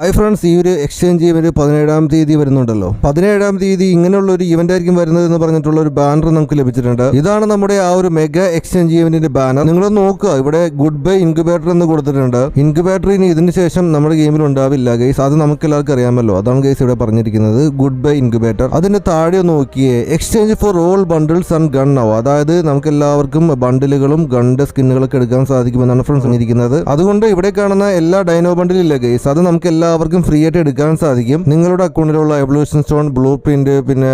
Hi friends, ഈ ഒരു exchange event 17-ാം തീയതി വരുന്നുണ്ടല്ലോ. 17-ാം തീയതി ഇങ്ങനെയുള്ള ഒരു ഇവന്റ് ആയിരിക്കും വരുന്നത് എന്ന് പറഞ്ഞിട്ടുള്ള ഒരു ബാനർ നമുക്ക് ലഭിച്ചിട്ടുണ്ട്. ഇതാണ് നമ്മുടെ ആ ഒരു മെഗാ എക്സ്ചേഞ്ച് ഇവന്റിന്റെ ബാനർ. നിങ്ങൾ നോക്കുക, ഇവിടെ ഗുഡ് ബൈ ഇൻക്യുബേറ്റർ എന്ന് കൊടുത്തിട്ടുണ്ട്. ഇൻക്യുബേറ്റർ ഇനി ഇതിന് ശേഷം നമ്മുടെ ഗെയിമിൽ ഉണ്ടാവില്ല ഗൈസ്, അത് നമുക്ക് എല്ലാവർക്കും അറിയാമല്ലോ. അതാണ് ഗൈസ് ഇവിടെ പറഞ്ഞിരിക്കുന്നത്, ഗുഡ് ബൈ ഇൻക്യുബേറ്റർ. അതിന്റെ താഴെ നോക്കിയേ, exchange for all bundles and gun now. അതായത് നമുക്ക് എല്ലാവർക്കും ബണ്ടിലുകളും ഗണ്ണിന്റെ സ്കിന്നുകളൊക്കെ എടുക്കാൻ സാധിക്കുമെന്നാണ് ഫ്രണ്ട്സ് പറഞ്ഞിരിക്കുന്നത്. അതുകൊണ്ട് ഇവിടെ കാണുന്ന എല്ലാ ഡൈനോ ബണ്ടിലില്ല ഗൈസ്, അത് നമുക്ക് എല്ലാവർക്കും ഫ്രീ ആയിട്ട് എടുക്കാൻ സാധിക്കും. നിങ്ങളുടെ അക്കൗണ്ടിലുള്ള എവല്യൂഷൻ സ്റ്റോൺ, ബ്ലൂ പ്രിന്റ്, പിന്നെ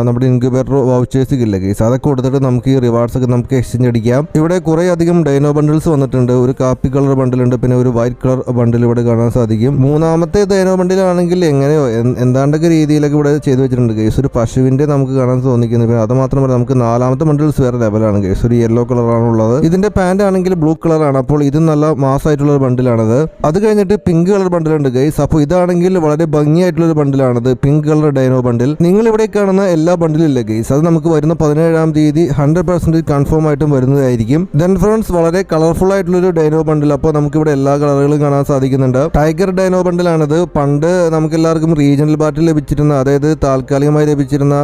നമ്മുടെ ഇൻക്യുബേറ്റർ വൗച്ചേഴ്സ് ഇല്ല ഗൈസ്, അതൊക്കെ കൊടുത്തിട്ട് നമുക്ക് ഈ റിവാർഡ്സ് ഒക്കെ നമുക്ക് എക്സ്ചേഞ്ച് അടിക്കാം. ഇവിടെ കുറെ അധികം ഡൈനോ ബണ്ടിൽസ് വന്നിട്ടുണ്ട്. ഒരു കാപ്പി കളർ ബണ്ടിലുണ്ട്, പിന്നെ ഒരു വൈറ്റ് കളർ ബണ്ടിൽ ഇവിടെ കാണാൻ സാധിക്കും. മൂന്നാമത്തെ ഡൈനോ ബണ്ടിലാണെങ്കിൽ എങ്ങനെയോ എന്താണ്ടൊക്കെ രീതിയിലൊക്കെ ഇവിടെ ചെയ്തു വെച്ചിട്ടുണ്ട് ഗൈസ്. ഒരു പശുവിന്റെ നമുക്ക് കാണാൻ തോന്നിക്കുന്നു. പിന്നെ അത് മാത്രമല്ല, നമുക്ക് നാലാമത്തെ ബണ്ടിൽസ് വേറെ ലെവലാണ് ഗൈസ്. ഒരു യെല്ലോ കളറാണ് ഉള്ളത്. ഇതിന്റെ പാന്റ് ആണെങ്കിൽ ബ്ലൂ കളറാണ്. അപ്പോൾ ഇത് നല്ല മാസമായിട്ടുള്ള ഒരു ബണ്ടിലാണത്. അത് കഴിഞ്ഞിട്ട് പിങ്ക് കളർ ബണ്ടിലുണ്ട് ഗൈസ്. അപ്പോൾ ഇതാണെങ്കിൽ വളരെ ഭംഗിയായിട്ടുള്ള ഒരു ബണ്ടിലാണത്, പിങ്ക് കളർ ഡൈനോ ബണ്ടിൽ. നിങ്ങൾ ഇവിടെ കാണുന്ന എല്ലാ ബണ്ടിലും ഇല്ല ഗൈസ്, അത് നമുക്ക് വരുന്ന 17-ാം തീയതി 100% കൺഫേം ആയിട്ടും വരുന്നതായിരിക്കും. ദെൻ ഫ്രണ്ട്സ്, വളരെ കളർഫുൾ ആയിട്ടുള്ള ഒരു ഡൈനോ ബണ്ടിൽ. അപ്പോൾ നമുക്ക് ഇവിടെ എല്ലാ കളറുകളും കാണാൻ സാധിക്കുന്നുണ്ട്. ടൈഗർ ഡൈനോ ബണ്ടിലാണിത്. പണ്ട് നമുക്ക് എല്ലാവർക്കും റീജിയണൽ ബാറ്റിൽ ലഭിച്ചിരുന്ന, അതായത് താൽക്കാലികമായി ലഭിച്ചിരുന്ന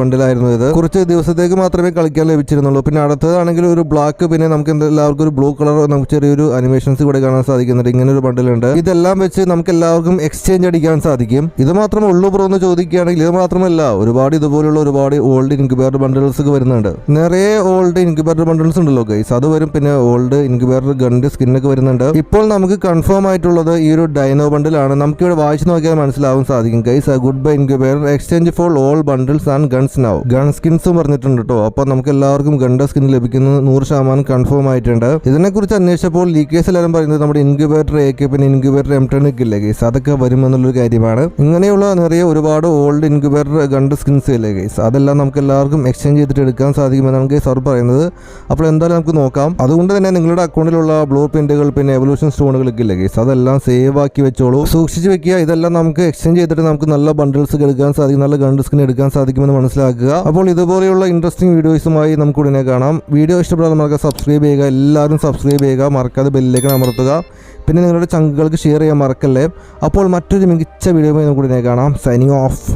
ബണ്ടിലായിരുന്നു ഇത്. കുറച്ച് ദിവസത്തേക്ക് മാത്രമേ കളിക്കാൻ ലഭിച്ചിരുന്നുള്ളൂ. പിന്നെ അടുത്തതാണെങ്കിൽ ഒരു ബ്ലാക്ക്, പിന്നെ നമുക്ക് എല്ലാവർക്കും ഒരു ബ്ലൂ കളർ, നമുക്ക് ചെറിയൊരു അനിമേഷൻസ് ഇവിടെ കാണാൻ സാധിക്കുന്നുണ്ട്. ഇങ്ങനെ ഒരു ബണ്ടിലുണ്ട്. ഇതെല്ലാം വെച്ച് നമുക്ക് എല്ലാവർക്കും എക്സ്ചേഞ്ച് അടിക്കാൻ സാധിക്കും. ഇത് മാത്രമേ ഉള്ളൂ ബ്രോ എന്ന് ചോദിക്കുകയാണെങ്കിൽ ഇത് മാത്രമല്ല, ഒരുപാട് ഇതുപോലുള്ള ഒരുപാട് ഓൾഡ് ഇൻക്യുബേറ്റർ ബണ്ടിൽസ് ഒക്കെ വരുന്നുണ്ട്. നിറയെ ഓൾഡ് ഇൻക്യുബേറ്റർ ബണ്ടിൽസ് ഉണ്ടല്ലോ ഗൈസ്, അത് വരും. പിന്നെ ഓൾഡ് ഇൻക്യുബേറ്റർ ഗണ്ണിന്റെ സ്കിന്നൊക്കെ വരുന്നുണ്ട്. ഇപ്പോൾ നമുക്ക് കൺഫേം ആയിട്ടുള്ളത് ഈ ഒരു ഡൈനോ ബണ്ടിലാണ്. നമുക്ക് ഇവിടെ വായിച്ചു നോക്കിയാൽ മനസ്സിലാവാൻ സാധിക്കും guys. Good bye incubator, exchange for all bundles and guns now. Gun സ്കിൻസും പറഞ്ഞിട്ടുണ്ട് കേട്ടോ. അപ്പൊ നമുക്ക് എല്ലാവർക്കും ഗണ്ണിന്റെ സ്കിൻ ലഭിക്കുന്നത് 100% കൺഫേം ആയിട്ടുണ്ട്. ഇതിനെക്കുറിച്ച് അന്വേഷിച്ചപ്പോൾ ലീക്കേഴ്സ് എല്ലാവരും പറയുന്നത് നമ്മുടെ ഇൻക്യുബേറ്റർ AK, പിന്നെ ഇൻക്യുബേറ്റർ M10 ഒക്കെ ഇല്ലേ ഗൈസ്, അതൊക്കെ വരുമെന്നുള്ളൊരു കാര്യമാണ്. ഇങ്ങനെയുള്ള നിറയെ ഒരുപാട് ഓൾഡ് ഇൻക്യുബേറ്റർ ഗണ്ണിന്റെ സ്കിൻസ് ഇല്ലേ ഗൈസ്, അതെല്ലാം നമുക്ക് എല്ലാവർക്കും എക്സ്ചേഞ്ച് ചെയ്തിട്ട് എടുക്കാൻ സാധിക്കുമെന്നാണ് ഗൈസ് അവർ പറയുന്നത്. അപ്പോൾ എന്തായാലും നമുക്ക് നോക്കാം. അതുകൊണ്ട് തന്നെ നിങ്ങളുടെ അക്കൗണ്ടിലുള്ള ബ്ലൂ പ്രിന്റുകൾ, പിന്നെ എവല്യൂഷൻ സ്റ്റോണുകളൊക്കെ ഇല്ലേ ഗൈസ്, അതെല്ലാം സേവ് ആക്കി വെച്ചോളൂ, സൂക്ഷിച്ച് വെക്കുക. ഇതെല്ലാം നമുക്ക് എക്സ്ചേഞ്ച് ചെയ്തിട്ട് നമുക്ക് നല്ല ബണ്ടിൽസ് എടുക്കാൻ സാധിക്കും, നല്ല ഗണ്ണിന്റെ സ്കിൻ എടുക്കാൻ സാധിക്കുമെന്ന് മനസ്സിലാക്കുക. അപ്പോൾ ഇതുപോലെയുള്ള ഇൻട്രസ്റ്റിംഗ് വീഡിയോസുമായി നമുക്ക് ഉടനെ കാണാം. വീഡിയോ ഇഷ്ടപ്പെടാൻ നമുക്ക് സബ്സ്ക്രൈബ് ചെയ്യുക, എല്ലാവരും സബ്സ്ക്രൈബ് ചെയ്യുക, മറക്കാതെ ബെല്ലിലേക്ക് അമർത്തുക. പിന്നെ നിങ്ങളുടെ ചങ്കുകൾക്ക് ഷെയർ ചെയ്യാൻ മറക്കല്ലേ. അപ്പോൾ മറ്റൊരു മികച്ച വീഡിയോയുമായി നമുക്ക് ഉടനെ കാണാം. Signing off.